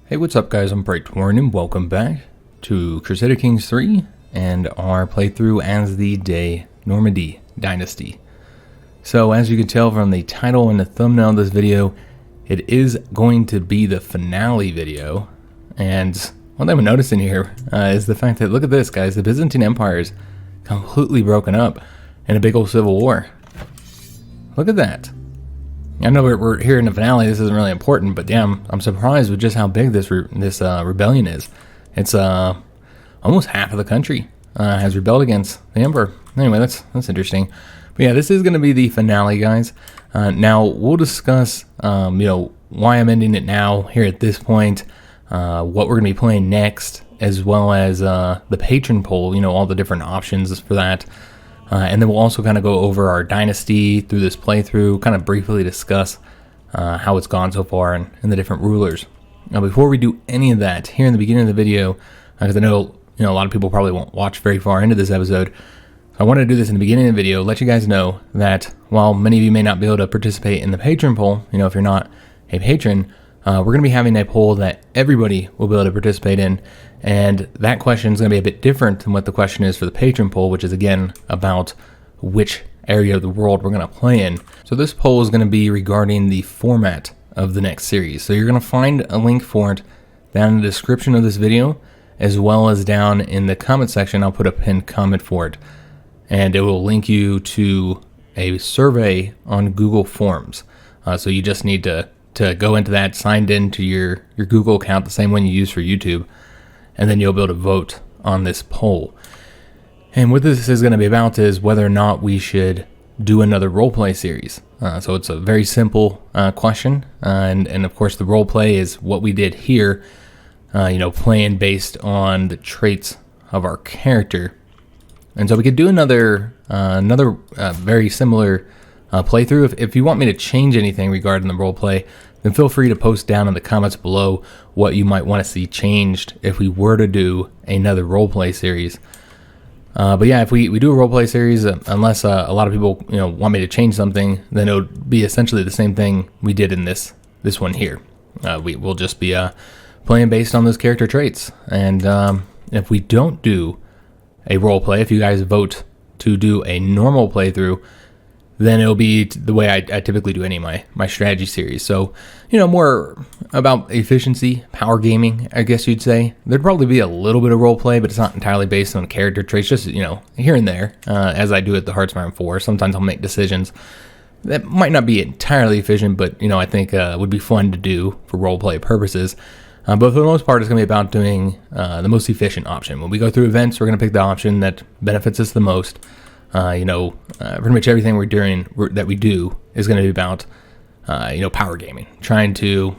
Hey, what's up guys, I'm Praetorian and welcome back to Crusader Kings III and our playthrough as the Normandie Dynasty. So as you can tell from the title and the thumbnail of this video, it is going to be the finale video. And one thing I'm noticing here is the fact that, look at this guys, the Byzantine Empire is completely broken up in a big old civil war. Look at that. I know we're here in the finale, this isn't really important, but damn, I'm surprised with just how big this rebellion is. It's almost half of the country has rebelled against the Emperor. Anyway, that's interesting. But yeah, this is going to be the finale, guys. Now, we'll discuss, why I'm ending it now, here at this point, what we're going to be playing next, as well as the Patron Poll, all the different options for that. And then we'll also kind of go over our dynasty through this playthrough, kind of briefly discuss how it's gone so far and the different rulers. Now, before we do any of that, here in the beginning of the video, because I know a lot of people probably won't watch very far into this episode, I wanted to do this in the beginning of the video, let you guys know that while many of you may not be able to participate in the Patron Poll, if you're not a patron, we're going to be having a poll that everybody will be able to participate in, and that question is going to be a bit different than what the question is for the Patron Poll, which is again about which area of the world we're going to play in. So this poll is going to be regarding the format of the next series. So you're going to find a link for it down in the description of this video, as well as down in the comment section. I'll put a pinned comment for it, and it will link you to a survey on Google Forms. So you just need to go into that, signed into your Google account, the same one you use for YouTube, and then you'll be able to vote on this poll. And what this is going to be about is whether or not we should do another roleplay series. So it's a very simple question, and of course the roleplay is what we did here, playing based on the traits of our character. And so we could do another very similar playthrough. If you want me to change anything regarding the roleplay, then feel free to post down in the comments below what you might want to see changed if we were to do another roleplay series. But yeah, if we do a roleplay series, unless a lot of people want me to change something, then it would be essentially the same thing we did in this one here. We'll just be playing based on those character traits. And if we don't do a roleplay, if you guys vote to do a normal playthrough, then it'll be the way I typically do any of my strategy series. So, more about efficiency, power gaming, I guess you'd say. There'd probably be a little bit of role play, but it's not entirely based on character traits, just, here and there, as I do at the Hearts of Iron 4. Sometimes I'll make decisions that might not be entirely efficient, but, I think would be fun to do for role play purposes. But for the most part, it's going to be about doing the most efficient option. When we go through events, we're going to pick the option that benefits us the most. Pretty much everything that we do is going to be about, power gaming, trying to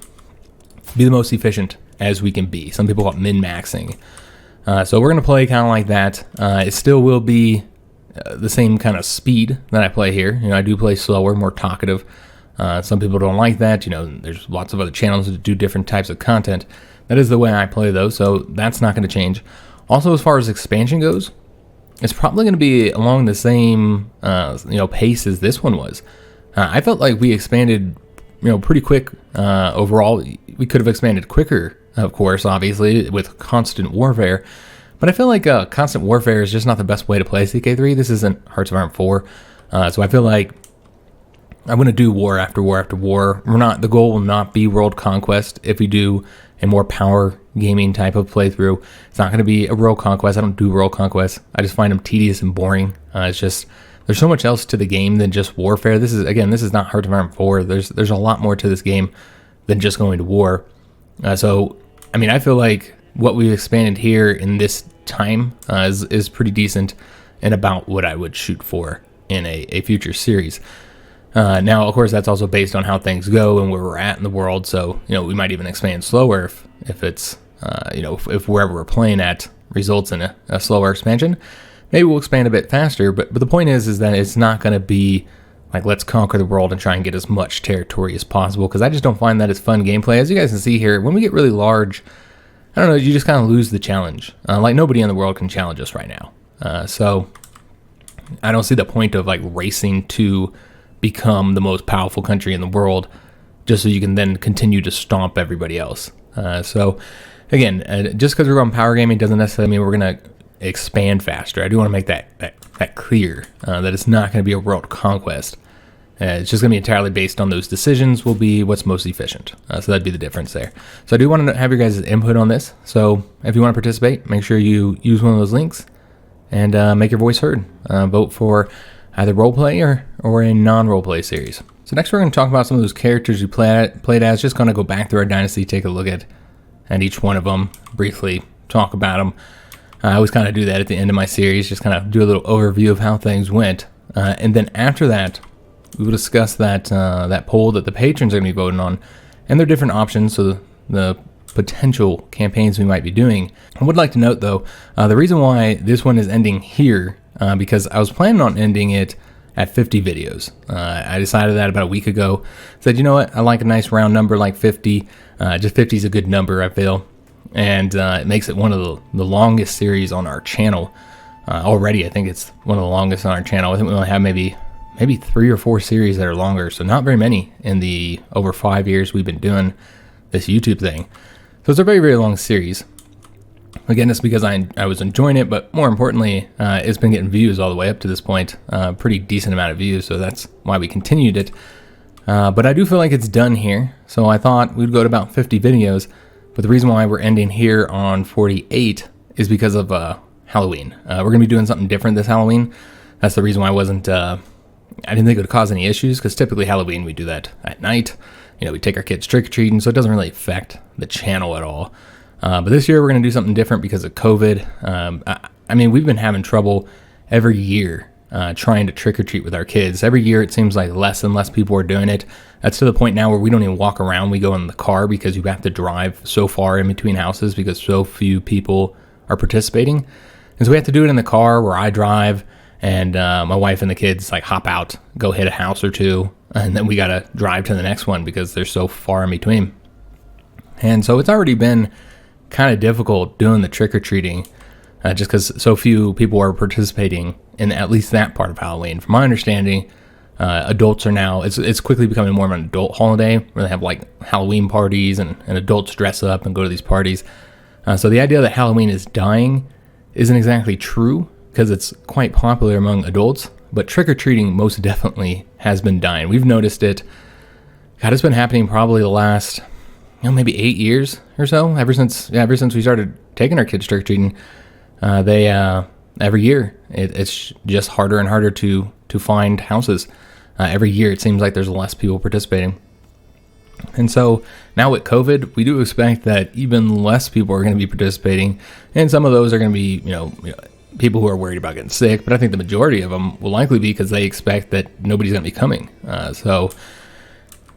be the most efficient as we can be. Some people call it min-maxing. So we're going to play kind of like that. It still will be the same kind of speed that I play here. I do play slower, more talkative. Some people don't like that. There's lots of other channels that do different types of content. That is the way I play though, so that's not going to change. Also, as far as expansion goes, it's probably going to be along the same, pace as this one was. I felt like we expanded, pretty quick overall. We could have expanded quicker, of course, obviously, with constant warfare. But I feel like constant warfare is just not the best way to play CK3. This isn't Hearts of Iron 4. So I feel like I'm going to do war after war after war. The goal will not be world conquest if we do a more power gaming type of playthrough. It's not going to be a world conquest. I don't do world conquests. I just find them tedious and boring. It's just, there's so much else to the game than just warfare. This is not Hearts of Iron 4. There's a lot more to this game than just going to war. So, I feel like what we've expanded here in this time is pretty decent and about what I would shoot for in a future series. Now, of course, that's also based on how things go and where we're at in the world. So, we might even expand slower if it's, if wherever we're playing at results in a slower expansion. Maybe we'll expand a bit faster. But the point is that it's not going to be like, let's conquer the world and try and get as much territory as possible. Because I just don't find that as fun gameplay. As you guys can see here, when we get really large, I don't know, you just kind of lose the challenge. Like nobody in the world can challenge us right now. So I don't see the point of like racing to become the most powerful country in the world just so you can then continue to stomp everybody else. So again, just because we're on power gaming doesn't necessarily mean we're going to expand faster. I do want to make that clear, that it's not going to be a world conquest. It's just going to be entirely based on those decisions will be what's most efficient. So that'd be the difference there. So I do want to have your guys' input on this. So if you want to participate, make sure you use one of those links and make your voice heard. Vote for either roleplay or a non-roleplay series. So next we're going to talk about some of those characters you played as. Just going to go back through our dynasty, take a look at each one of them, briefly talk about them. I always kind of do that at the end of my series, just kind of do a little overview of how things went. And then after that, we will discuss that poll that the patrons are going to be voting on and their different options, so the potential campaigns we might be doing. I would like to note, though, the reason why this one is ending here, because I was planning on ending it at 50 videos. I decided that about a week ago. Said, you know what, I like a nice round number like 50. Just 50 is a good number, I feel. And it makes it one of the longest series on our channel. Already, I think it's one of the longest on our channel. I think we only have maybe 3 or 4 series that are longer, so not very many in the over 5 years we've been doing this YouTube thing. So it's a very, very long series. Again, it's because I was enjoying it, but more importantly, it's been getting views all the way up to this point. Pretty decent amount of views, so that's why we continued it. But I do feel like it's done here, so I thought we'd go to about 50 videos. But the reason why we're ending here on 48 is because of Halloween. We're going to be doing something different this Halloween. That's the reason why I didn't think it would cause any issues, because typically Halloween we do that at night. We take our kids trick-or-treating, so it doesn't really affect the channel at all. But this year we're going to do something different because of COVID. I mean, we've been having trouble every year trying to trick-or-treat with our kids. Every year it seems like less and less people are doing it. That's to the point now where we don't even walk around. We go in the car because you have to drive so far in between houses because so few people are participating. And so we have to do it in the car where I drive, and my wife and the kids like hop out, go hit a house or two, and then we got to drive to the next one because they're so far in between. And so it's already been kind of difficult doing the trick-or-treating just because so few people are participating in at least that part of Halloween. From my understanding, adults are now, it's quickly becoming more of an adult holiday where they have like Halloween parties and adults dress up and go to these parties. So the idea that Halloween is dying isn't exactly true because it's quite popular among adults, but trick-or-treating most definitely has been dying. We've noticed it. God, it's been happening probably the last, maybe 8 years or so, ever since we started taking our kids trick-or-treating. Every year, it's just harder and harder to find houses. Every year, it seems like there's less people participating. And so now with COVID, we do expect that even less people are going to be participating, and some of those are going to be, people who are worried about getting sick, but I think the majority of them will likely be because they expect that nobody's going to be coming. So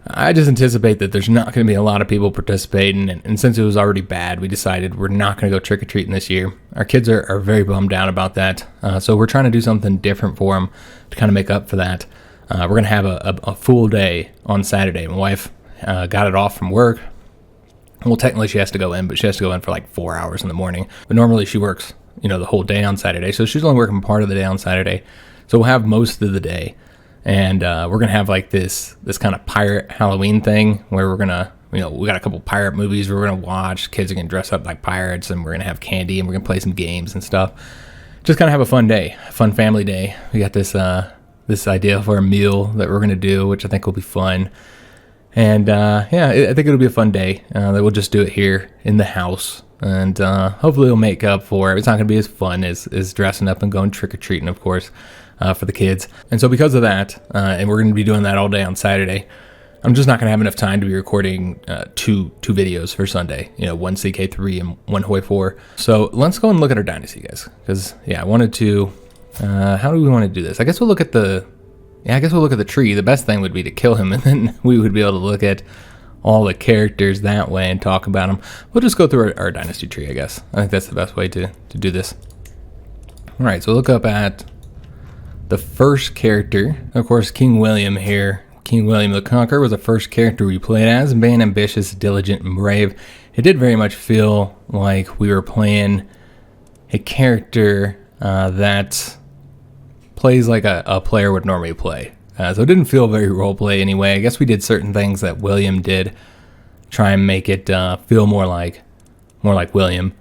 I just anticipate that there's not going to be a lot of people participating, and since it was already bad, we decided we're not going to go trick-or-treating this year. Our kids are very bummed out about that, so we're trying to do something different for them to kind of make up for that. We're going to have a full day on Saturday. My wife got it off from work. Well, technically she has to go in, but she has to go in for like 4 hours in the morning. But normally she works, the whole day on Saturday. So she's only working part of the day on Saturday. So we'll have most of the day. And we're going to have like this kind of pirate Halloween thing where we're going to, we got a couple pirate movies we're going to watch. Kids are going to dress up like pirates, and we're going to have candy, and we're going to play some games and stuff. Just kind of have a fun day, a fun family day. We got this idea for a meal that we're going to do, which I think will be fun. And I think it'll be a fun day. That we'll just do it here in the house, and hopefully it'll make up for it. It's not going to be as fun as dressing up and going trick-or-treating, of course, for the kids. And so because of that, and we're going to be doing that all day on Saturday, I'm just not going to have enough time to be recording two videos for Sunday, one CK3 and one Hoi 4. So let's go and look at our dynasty, guys, because I wanted to, how do we want to do this? I guess we'll look at the tree. The best thing would be to kill him, and then we would be able to look at all the characters that way and talk about them. We'll just go through our dynasty tree, I guess. I think that's the best way to do this. All right, so look up at the first character. Of course, King William here. King William the Conqueror was the first character we played as, being ambitious, diligent, and brave. It did very much feel like we were playing a character that plays like a player would normally play. So it didn't feel very roleplay anyway. I guess we did certain things that William did try and make it feel more like William.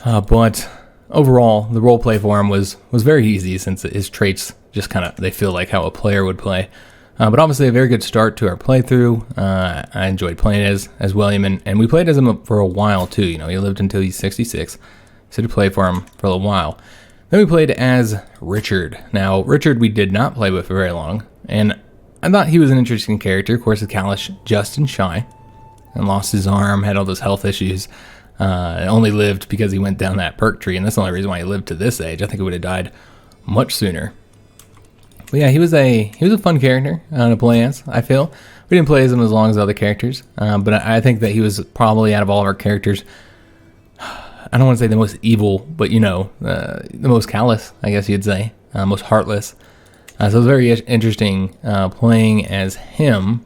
But overall, the roleplay for him was very easy, since his traits just they feel like how a player would play. But obviously a very good start to our playthrough. I enjoyed playing as William, and we played as him for a while too. He lived until he's 66, so to play for him for a little while. Then we played as Richard. Now, Richard we did not play with for very long, and I thought he was an interesting character. Of course, a callous, just and shy, and lost his arm, had all those health issues. Only lived because he went down that perk tree, and that's the only reason why he lived to this age. I think he would have died much sooner. But yeah, he was a fun character to play as, I feel. We didn't play as him as long as other characters, but I think that he was probably, out of all of our characters, I don't want to say the most evil, but the most callous, I guess you'd say, most heartless. So it was very interesting playing as him.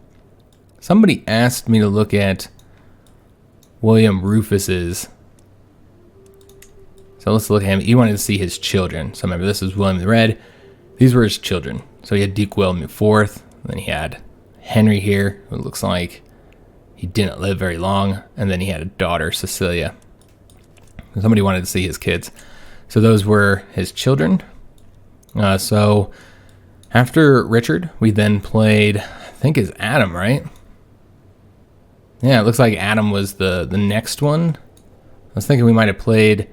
Somebody asked me to look at William Rufus's. So let's look at him. He wanted to see his children. So remember, this is William the Red. These were his children. So he had Duke William IV. Then he had Henry here, who looks like he didn't live very long. And then he had a daughter, Cecilia. Somebody wanted to see his kids. So those were his children. So after Richard, we then played, I think, as Adam, right? Yeah, it looks like Adam was the next one. I was thinking we might have played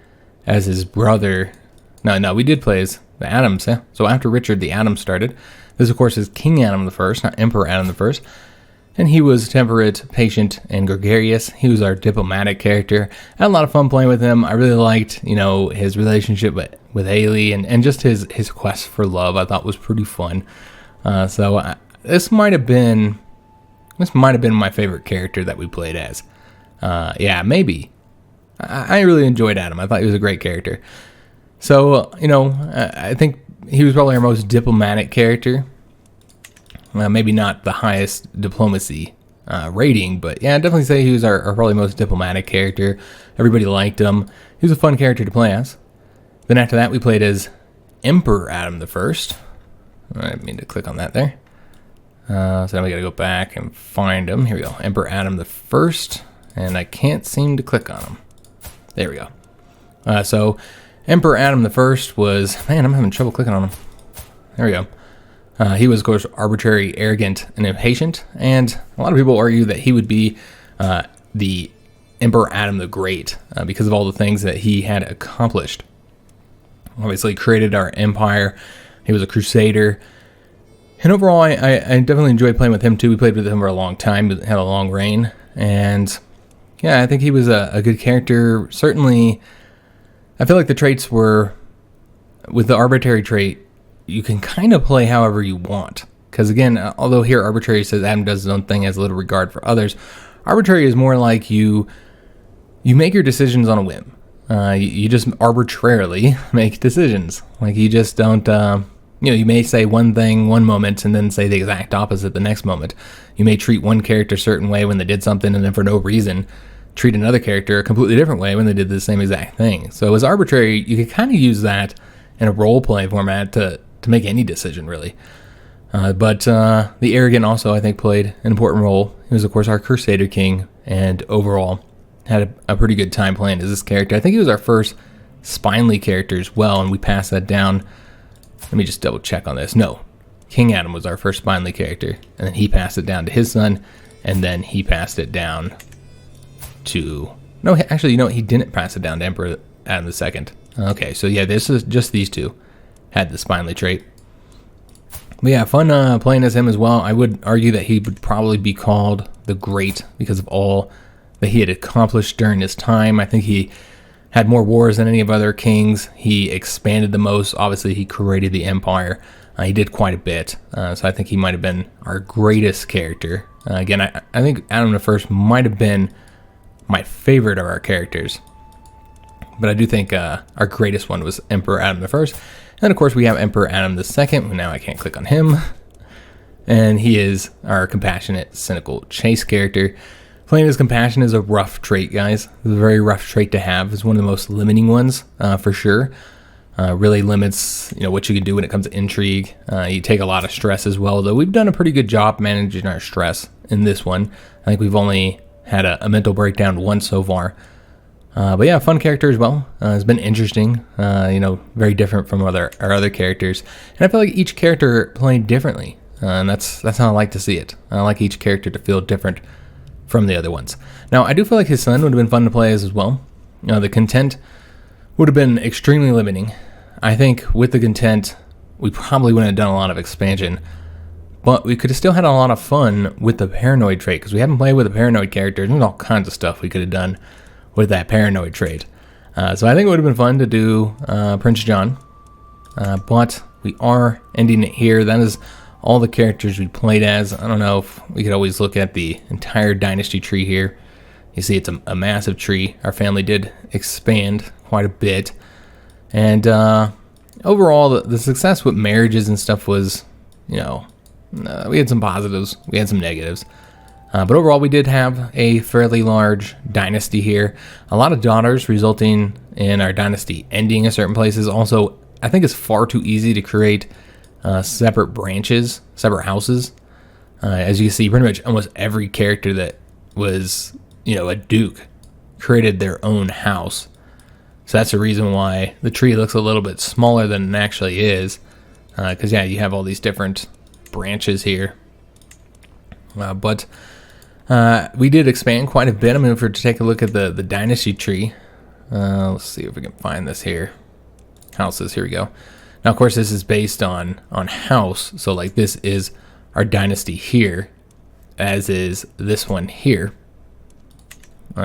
as his brother. No, we did play as the Adams. Yeah. So after Richard, the Adams started. This, of course, is King Adam I, not Emperor Adam I. And he was temperate, patient, and gregarious. He was our diplomatic character. I had a lot of fun playing with him. I really liked, his relationship with Ailey, and just his quest for love. I thought was pretty fun. This might have been my favorite character that we played as. Yeah, maybe. I really enjoyed Adam. I thought he was a great character. So, I think he was probably our most diplomatic character. Maybe not the highest diplomacy rating, but yeah, I'd definitely say he was our probably most diplomatic character. Everybody liked him. He was a fun character to play as. Then after that, we played as Emperor Adam I. I didn't mean to click on that there. So now we got to go back and find him. Here we go, Emperor Adam I, and I can't seem to click on him. There we go. So Emperor Adam I was, man, I'm having trouble clicking on him. There we go. He was, of course, arbitrary, arrogant, and impatient, and a lot of people argue that he would be the Emperor Adam the Great because of all the things that he had accomplished. Obviously, he created our empire. He was a crusader. And overall, I definitely enjoyed playing with him, too. We played with him for a long time, had a long reign, and yeah, I think he was a good character. Certainly, I feel like the traits were, with the arbitrary trait, you can kind of play however you want. Because again, although here arbitrary says Adam does his own thing, has little regard for others, arbitrary is more like you make your decisions on a whim. You just arbitrarily make decisions. Like you just don't, you may say one thing one moment and then say the exact opposite the next moment. You may treat one character a certain way when they did something, and then for no reason treat another character a completely different way when they did the same exact thing. So as arbitrary, you can kind of use that in a role-play format to make any decision, really. But the arrogant also, I think, played an important role. He was, of course, our Crusader King, and overall had a pretty good time playing as this character. I think he was our first spinely character as well, and we passed that down. Let me just double check on this. No, King Adam was our first spinely character, and then he passed it down to his son, and then he passed it down to... No, actually, he didn't pass it down to Emperor Adam II. Okay, so yeah, this is just these two had the spinely trait. But yeah, fun playing as him as well. I would argue that he would probably be called the Great because of all that he had accomplished during his time. I think he had more wars than any of other kings. He expanded the most. Obviously, he created the empire. He did quite a bit. So I think he might have been our greatest character. Again, I think Adam I might have been my favorite of our characters. But I do think our greatest one was Emperor Adam I. And of course, we have Emperor Adam II. Now I can't click on him. And he is our compassionate, cynical chase character. Playing as compassion is a rough trait, guys. It's a very rough trait to have. It's one of the most limiting ones, for sure. Really limits, what you can do when it comes to intrigue. You take a lot of stress as well, though we've done a pretty good job managing our stress in this one. I think we've only had a mental breakdown once so far. But yeah, fun character as well. It's been interesting, very different from our other characters. And I feel like each character played differently. And that's how I like to see it. I like each character to feel different from the other ones. Now, I do feel like his son would have been fun to play as well. The content would have been extremely limiting. I think with the content, we probably wouldn't have done a lot of expansion. But we could have still had a lot of fun with the paranoid trait, because we haven't played with a paranoid character. There's all kinds of stuff we could have done with that paranoid trait. So I think it would have been fun to do Prince John. But we are ending it here. That is all the characters we played as. I don't know if we could always look at the entire Dynasty Tree here. You see it's a massive tree. Our family did expand quite a bit. And overall, the success with marriages and stuff was, we had some positives. We had some negatives. But overall, we did have a fairly large dynasty here. A lot of daughters, resulting in our dynasty ending in certain places. Also, I think it's far too easy to create separate branches, separate houses. As you can see, pretty much almost every character that was, a duke created their own house. So that's the reason why the tree looks a little bit smaller than it actually is. Because, you have all these different branches here. But we did expand quite a bit. I'm going to take a look at the Dynasty Tree. Let's see if we can find this here. Houses, here we go. Now, of course, this is based on house. So, like, this is our dynasty here, as is this one here.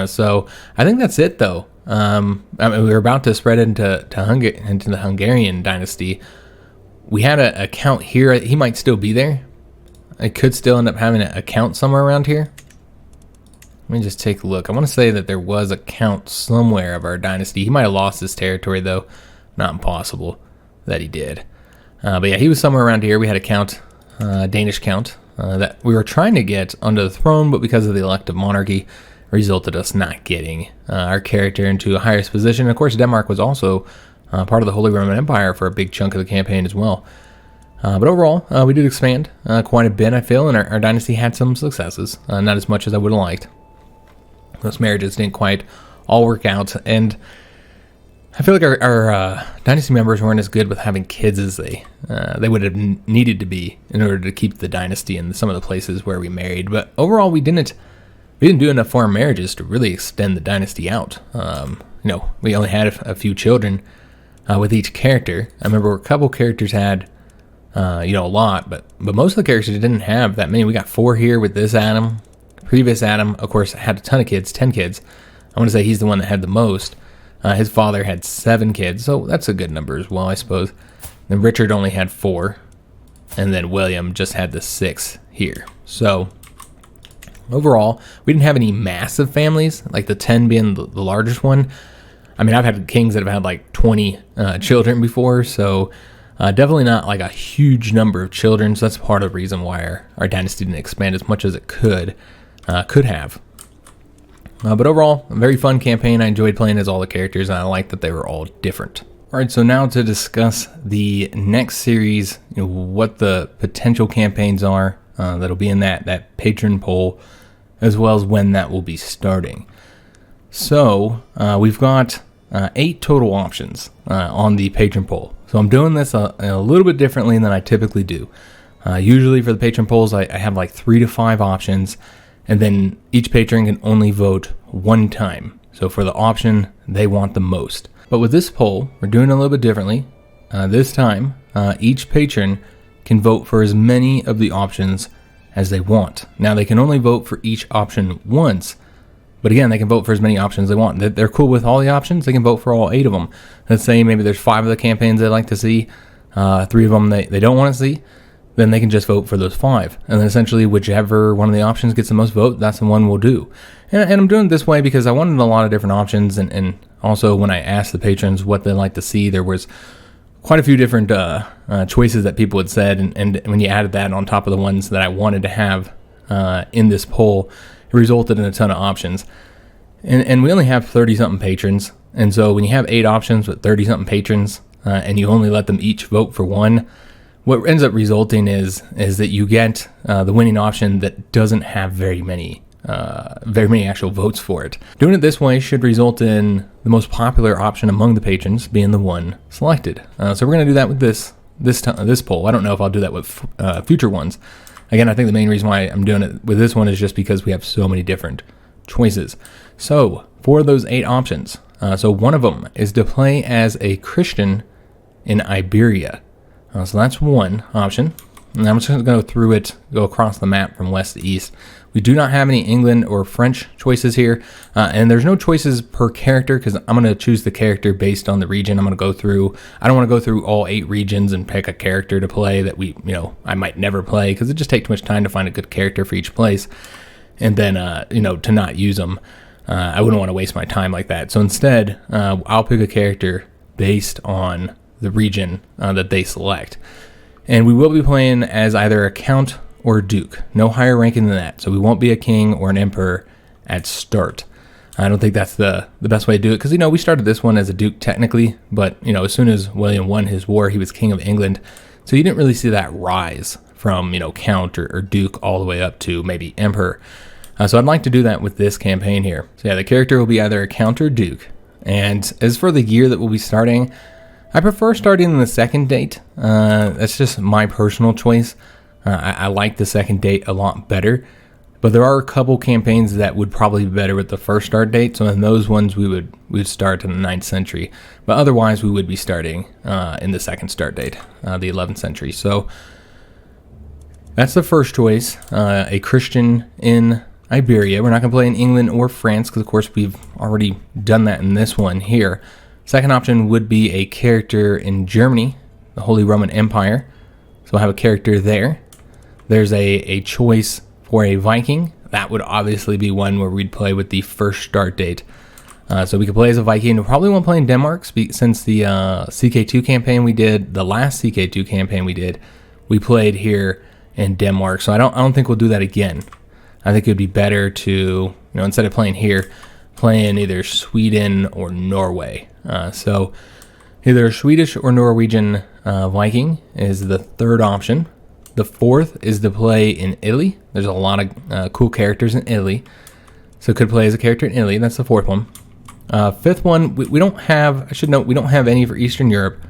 So, I think that's it, though. We were about to spread into the Hungarian dynasty. We had a count here. He might still be there. I could still end up having a count somewhere around here. Let me just take a look. I want to say that there was a count somewhere of our dynasty. He might have lost his territory, though. Not impossible that he did. But yeah, he was somewhere around here. We had a count, Danish count, that we were trying to get under the throne, but because of the elective monarchy, resulted us not getting our character into a highest position. Of course, Denmark was also part of the Holy Roman Empire for a big chunk of the campaign as well. But overall, we did expand quite a bit, I feel, and our dynasty had some successes. Not as much as I would have liked. Those marriages didn't quite all work out, and I feel like our dynasty members weren't as good with having kids as they would have needed to be in order to keep the dynasty in some of the places where we married. But overall, we didn't do enough foreign marriages to really extend the dynasty out. We only had a few children with each character. I remember a couple characters had a lot, but most of the characters didn't have that many. We got 4 here with this Adam. Previous Adam, of course, had a ton of kids, 10 kids. I want to say he's the one that had the most. His father had 7 kids, so that's a good number as well, I suppose. Then Richard only had 4, and then William just had the 6 here. So overall, we didn't have any massive families, like the 10 being the largest one. I mean, I've had kings that have had like 20 children before, so definitely not like a huge number of children. So that's part of the reason why our dynasty didn't expand as much as it could have. But overall, a very fun campaign. I enjoyed playing as all the characters, and I liked that they were all different. All right, so now to discuss the next series, what the potential campaigns are that'll be in that Patron Poll, as well as when that will be starting. So we've got 8 total options on the Patron Poll. So I'm doing this a little bit differently than I typically do. Usually for the Patron Polls, I have like 3 to 5 options, and then each patron can only vote 1 time. So for the option they want the most. But with this poll, we're doing it a little bit differently. This time, each patron can vote for as many of the options as they want. Now, they can only vote for each option once, but again, they can vote for as many options as they want. They're cool with all the options. They can vote for all 8 of them. Let's say maybe there's 5 of the campaigns they like to see, 3 of them they don't want to see. Then they can just vote for those 5. And then essentially whichever one of the options gets the most vote, that's the one we'll do. And I'm doing it this way because I wanted a lot of different options. And also when I asked the patrons what they like to see, there was quite a few different choices that people had said. And when you added that on top of the ones that I wanted to have in this poll, it resulted in a ton of options. And we only have 30-something patrons. And so when you have 8 options with 30-something patrons and you only let them each vote for 1, what ends up resulting is that you get the winning option that doesn't have very many very many actual votes for it. Doing it this way should result in the most popular option among the patrons being the one selected. So we're going to do that with this poll. I don't know if I'll do that with future ones. Again, I think the main reason why I'm doing it with this one is just because we have so many different choices. So for those 8 options, so one of them is to play as a Christian in Iberia. So that's one option. And I'm just going to go through it, go across the map from west to east. We do not have any England or French choices here, and there's no choices per character because I'm going to choose the character based on the region. I'm going to go through, I don't want to go through all 8 regions and pick a character to play that I might never play because it just takes too much time to find a good character for each place, and then, to not use them. I wouldn't want to waste my time like that. So instead, I'll pick a character based on the region that they select. And we will be playing as either a count or a duke. No higher ranking than that. So we won't be a king or an emperor at start. I don't think that's the best way to do it because, we started this one as a duke technically, but, as soon as William won his war, he was king of England. So you didn't really see that rise from, count or duke all the way up to maybe emperor. So I'd like to do that with this campaign here. So yeah, the character will be either a count or duke. And as for the year that we'll be starting, I prefer starting in the second date. That's just my personal choice. I like the second date a lot better, but there are a couple campaigns that would probably be better with the first start date. So in those ones, we would start in the 9th century, but otherwise we would be starting in the second start date, the 11th century. So that's the first choice, a Christian in Iberia. We're not going to play in England or France because, of course, we've already done that in this one here. Second option would be a character in Germany, the Holy Roman Empire. So we'll have a character there. There's a choice for a Viking. That would obviously be one where we'd play with the first start date. So we could play as a Viking. We probably won't play in Denmark since the CK2 campaign we did, the last CK2 campaign we played here in Denmark. So I don't think we'll do that again. I think it would be better to, instead of playing here, play in either Sweden or Norway. So either a Swedish or Norwegian Viking is the third option. The fourth is to play in Italy. There's a lot of cool characters in Italy. So could play as a character in Italy. That's the fourth one. Fifth one, we don't have, I should note, we don't have any for Eastern Europe.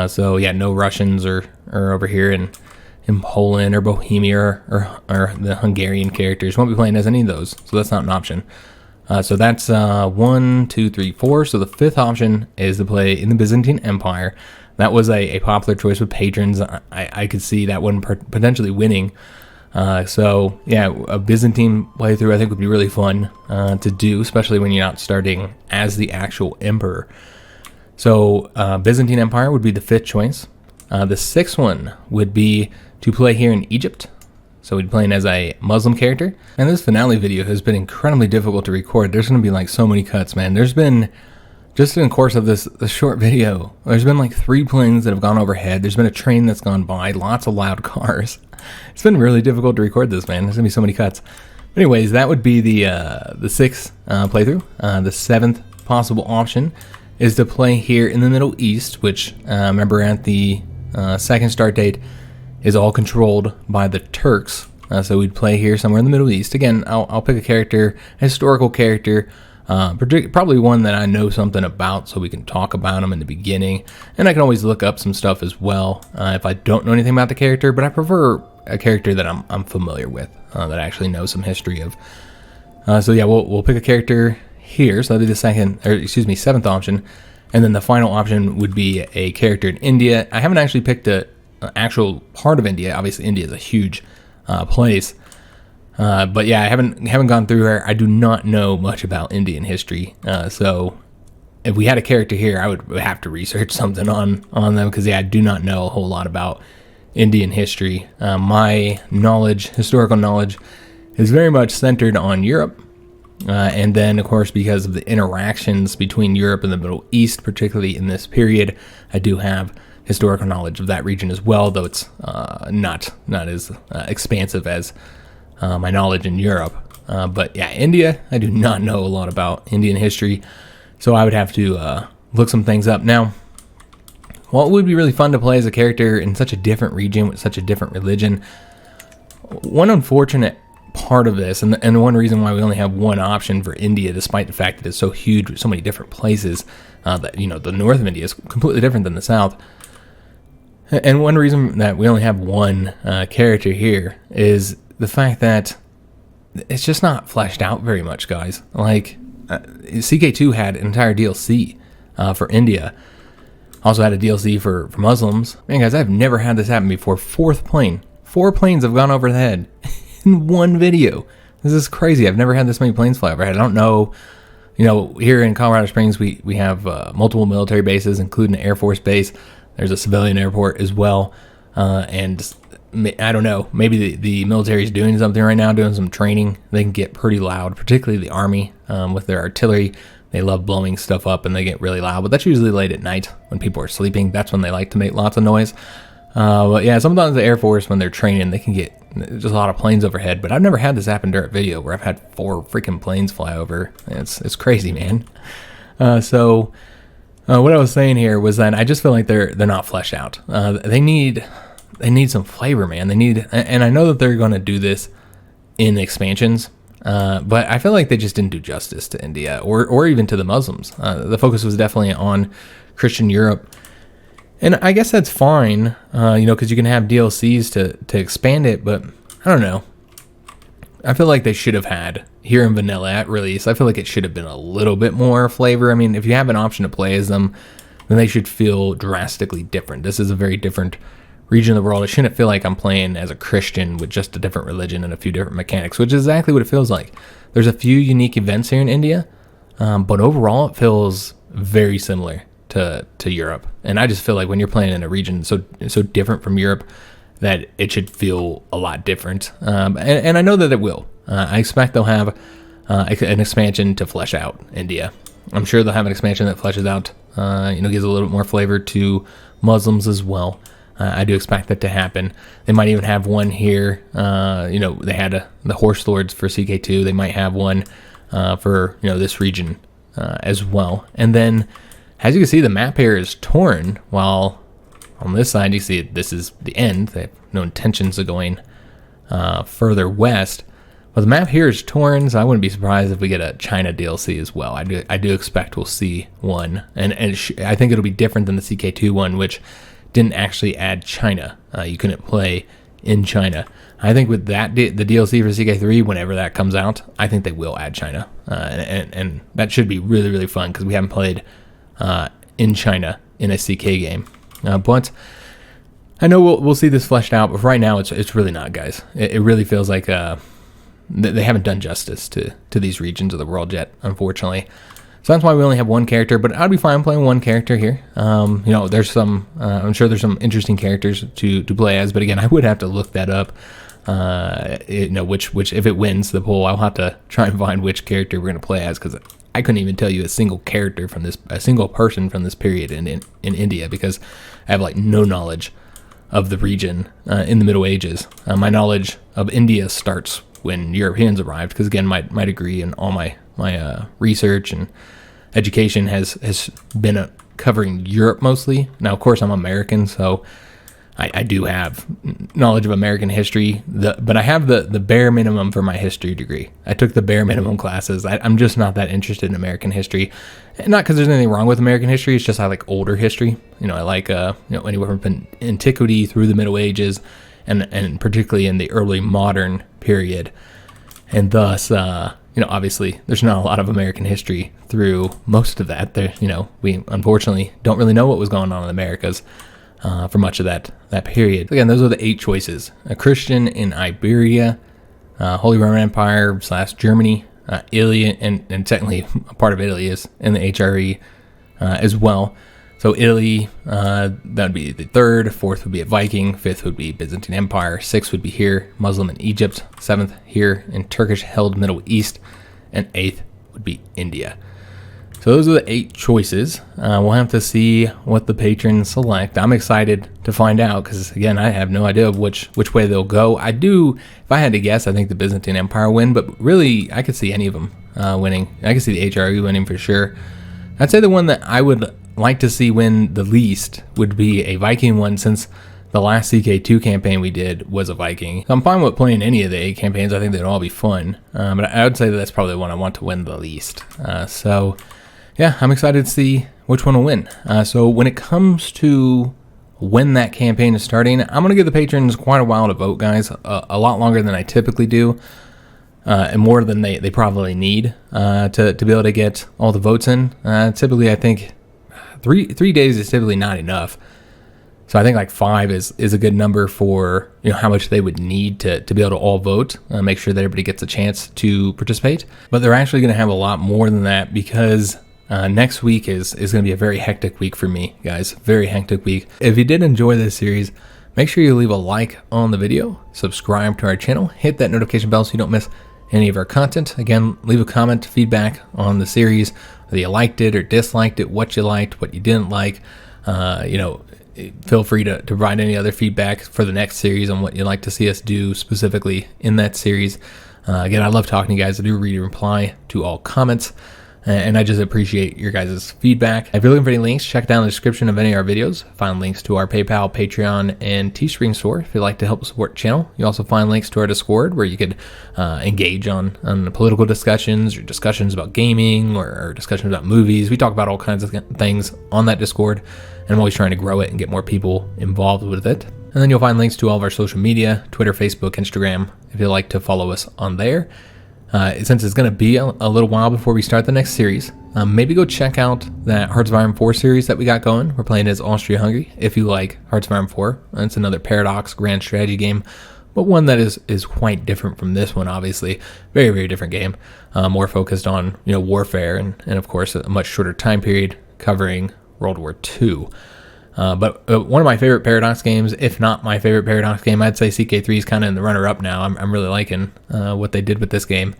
So yeah, no Russians or over here in Poland or Bohemia or the Hungarian characters. Won't be playing as any of those. So that's not an option. So that's 1, 2, 3, 4. So the fifth option is to play in the Byzantine Empire. That was a popular choice with patrons. I could see that one potentially winning. So yeah, a Byzantine playthrough I think would be really fun to do, especially when you're not starting as the actual emperor. So Byzantine Empire would be the fifth choice. The sixth one would be to play here in Egypt. So we'd be playing as a Muslim character. And this finale video has been incredibly difficult to record. There's going to be like so many cuts, man. There's been, just in the course of this short video, there's been like 3 planes that have gone overhead. There's been a train that's gone by, lots of loud cars. It's been really difficult to record this, man. There's going to be so many cuts. But anyways, that would be the sixth playthrough. The seventh possible option is to play here in the Middle East, which remember at the second start date is all controlled by the Turks. So we'd play here somewhere in the Middle East. Again, I'll pick a character, a historical character, probably one that I know something about so we can talk about them in the beginning. And I can always look up some stuff as well if I don't know anything about the character, but I prefer a character that I'm familiar with, that I actually know some history of. So yeah, we'll pick a character here. So that'll be the seventh option. And then the final option would be a character in India. I haven't actually picked an actual part of India. Obviously, India is a huge place. But yeah, I haven't gone through her. I do not know much about Indian history. So if we had a character here, I would have to research something on them because yeah, I do not know a whole lot about Indian history. My historical knowledge, is very much centered on Europe. And then, of course, because of the interactions between Europe and the Middle East, particularly in this period, I do have historical knowledge of that region as well, though it's not as expansive as my knowledge in Europe. But yeah, India, I do not know a lot about Indian history, so I would have to look some things up. Now, while it would be really fun to play as a character in such a different region with such a different religion, one unfortunate part of this, and the one reason why we only have one option for India, despite the fact that it's so huge with so many different places, that, you know, the north of India is completely different than the south. And one reason that we only have one character here is the fact that it's just not fleshed out very much, guys. Like, CK2 had an entire DLC for India. Also had a DLC for Muslims. Man, guys, I've never had this happen before. Fourth plane. 4 planes have gone overhead in one video. This is crazy. I've never had this many planes fly overhead. I don't know. You know, here in Colorado Springs, we have multiple military bases, including an Air Force base. There's a civilian airport as well. And I don't know. Maybe the military is doing something right now, doing some training. They can get pretty loud, particularly the Army with their artillery. They love blowing stuff up and they get really loud. But that's usually late at night when people are sleeping. That's when they like to make lots of noise. But yeah, sometimes the Air Force, when they're training, they can get just a lot of planes overhead. But I've never had this happen during a video where I've had 4 freaking planes fly over. It's crazy, man. So what I was saying here was that I just feel like they're not fleshed out. They need some flavor, man. They need, and I know that they're going to do this in expansions, but I feel like they just didn't do justice to India or even to the Muslims. The focus was definitely on Christian Europe. And I guess that's fine, you know, because you can have DLCs to expand it, but I don't know. I feel like they should have had, here in vanilla at release, I feel like it should have been a little bit more flavor. I mean, if you have an option to play as them, then they should feel drastically different. This is a very different region of the world. It shouldn't feel like I'm playing as a Christian with just a different religion and a few different mechanics, which is exactly what it feels like. There's a few unique events here in India, but overall it feels very similar to Europe. And I just feel like when you're playing in a region so different from Europe, that it should feel a lot different. And I know that it will. I expect they'll have an expansion to flesh out India. I'm sure they'll have an expansion that fleshes out, you know, gives a little bit more flavor to Muslims as well. I do expect that to happen. They might even have one here. You know, they had the Horse Lords for CK2. They might have one for, you know, this region as well. And then, as you can see, the map here is torn, while on this side, you see this is the end. They have no intentions of going further west. But the map here is torn, so I wouldn't be surprised if we get a China DLC as well. I do expect we'll see one. And I think it'll be different than the CK2 one, which didn't actually add China. You couldn't play in China. I think with that, the DLC for CK3, whenever that comes out, I think they will add China. And that should be really, really fun, because we haven't played in China in a CK game. But I know we'll see this fleshed out, but right now it's really not, guys. It really feels like they haven't done justice to these regions of the world yet, unfortunately. So that's why we only have one character, but I'd be fine playing one character here. You know, there's some, I'm sure there's some interesting characters to play as, but again, I would have to look that up. You know, which if it wins the poll, I'll have to try and find which character we're going to play as, because I couldn't even tell you a single character from a single person from this period in India, because I have like no knowledge of the region in the Middle Ages. My knowledge of India starts when Europeans arrived, because again, my degree and all my research and education has been covering Europe mostly. Now, of course, I'm American, so I do have knowledge of American history, but I have the bare minimum for my history degree. I took the bare minimum classes. I'm just not that interested in American history. And not because there's anything wrong with American history, it's just I like older history. You know, I like you know, anywhere from antiquity through the Middle Ages, and particularly in the early modern period. And thus, you know, obviously, there's not a lot of American history through most of that. There, you know, we unfortunately don't really know what was going on in the Americas for much of that period. Again, those are the 8 choices: a Christian in Iberia, Holy Roman Empire / Germany, Italy, and technically a part of Italy is in the HRE as well. So Italy, that would be the 3rd, 4th would be a Viking, 5th would be Byzantine Empire, 6th would be here, Muslim in Egypt, 7th here in Turkish-held Middle East, and 8th would be India. So those are the 8 choices. We'll have to see what the patrons select. I'm excited to find out, because again, I have no idea of which way they'll go. I do, if I had to guess, I think the Byzantine Empire win, but really, I could see any of them winning. I could see the HRE winning for sure. I'd say the one that I would like to see win the least would be a Viking one, since The last CK2 campaign we did was a Viking. So I'm fine with playing any of the 8 campaigns. I think they'd all be fun. But I would say that that's probably the one I want to win the least. So yeah, I'm excited to see which one will win. So when it comes to when that campaign is starting, I'm going to give the patrons quite a while to vote, guys. A lot longer than I typically do. And more than they probably need to be able to get all the votes in. Typically, I think three days is typically not enough. So I think like 5 is a good number for how much they would need to be able to all vote, make sure that everybody gets a chance to participate. But they're actually going to have a lot more than that because next week is going to be a very hectic week for me, guys. Very hectic week. If you did enjoy this series, make sure you leave a like on the video, subscribe to our channel, hit that notification bell so you don't miss any of our content. Again, leave a comment, feedback on the series, whether you liked it or disliked it, what you liked, what you didn't like. Feel free to provide any other feedback for the next series on what you'd like to see us do specifically in that series. Again, I love talking to you guys. I do read and reply to all comments. And I just appreciate your guys' feedback. If you're looking for any links, check down the description of any of our videos. Find links to our PayPal, Patreon, and Teespring store if you'd like to help support the channel. You also find links to our Discord where you could engage on political discussions or discussions about gaming or discussions about movies. We talk about all kinds of things on that Discord, and I'm always trying to grow it and get more people involved with it. And then you'll find links to all of our social media, Twitter, Facebook, Instagram, if you'd like to follow us on there. Since it's going to be a little while before we start the next series, maybe go check out that Hearts of Iron 4 series that we got going. We're playing as Austria-Hungary. If you like Hearts of Iron 4, it's another Paradox grand strategy game, but one that is quite different from this one, obviously. Very, very different game. More focused on warfare and of course a much shorter time period covering World War II. But one of my favorite Paradox games, if not my favorite Paradox game, I'd say CK3 is kind of in the runner-up now. I'm really liking what they did with this game.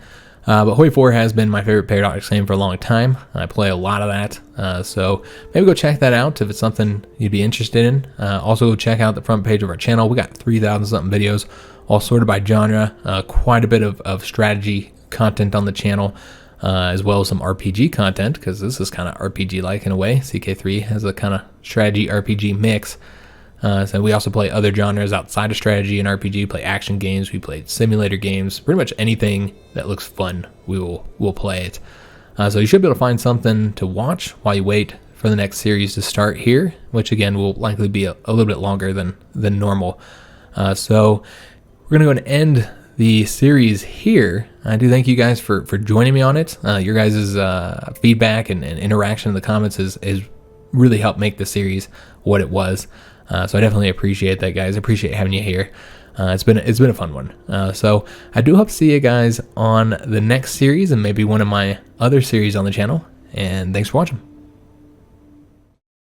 But Hoi 4 has been my favorite Paradox game for a long time. I play a lot of that. So maybe go check that out if it's something you'd be interested in. Also go check out the front page of our channel. We got 3,000 something videos, all sorted by genre. Quite a bit of strategy content on the channel. As well as some RPG content, because this is kind of RPG-like in a way. CK3 has a kind of strategy RPG mix. So we also play other genres outside of strategy and RPG. We play action games, we play simulator games. Pretty much anything that looks fun, we'll play it. So you should be able to find something to watch while you wait for the next series to start here, which again will likely be a little bit longer than normal. So we're going to go and end the series here. I do thank you guys for joining me on it. Your guys' feedback and interaction in the comments has really helped make the series what it was. So I definitely appreciate that, guys. I appreciate having you here. It's been a fun one. So I do hope to see you guys on the next series and maybe one of my other series on the channel. And thanks for watching.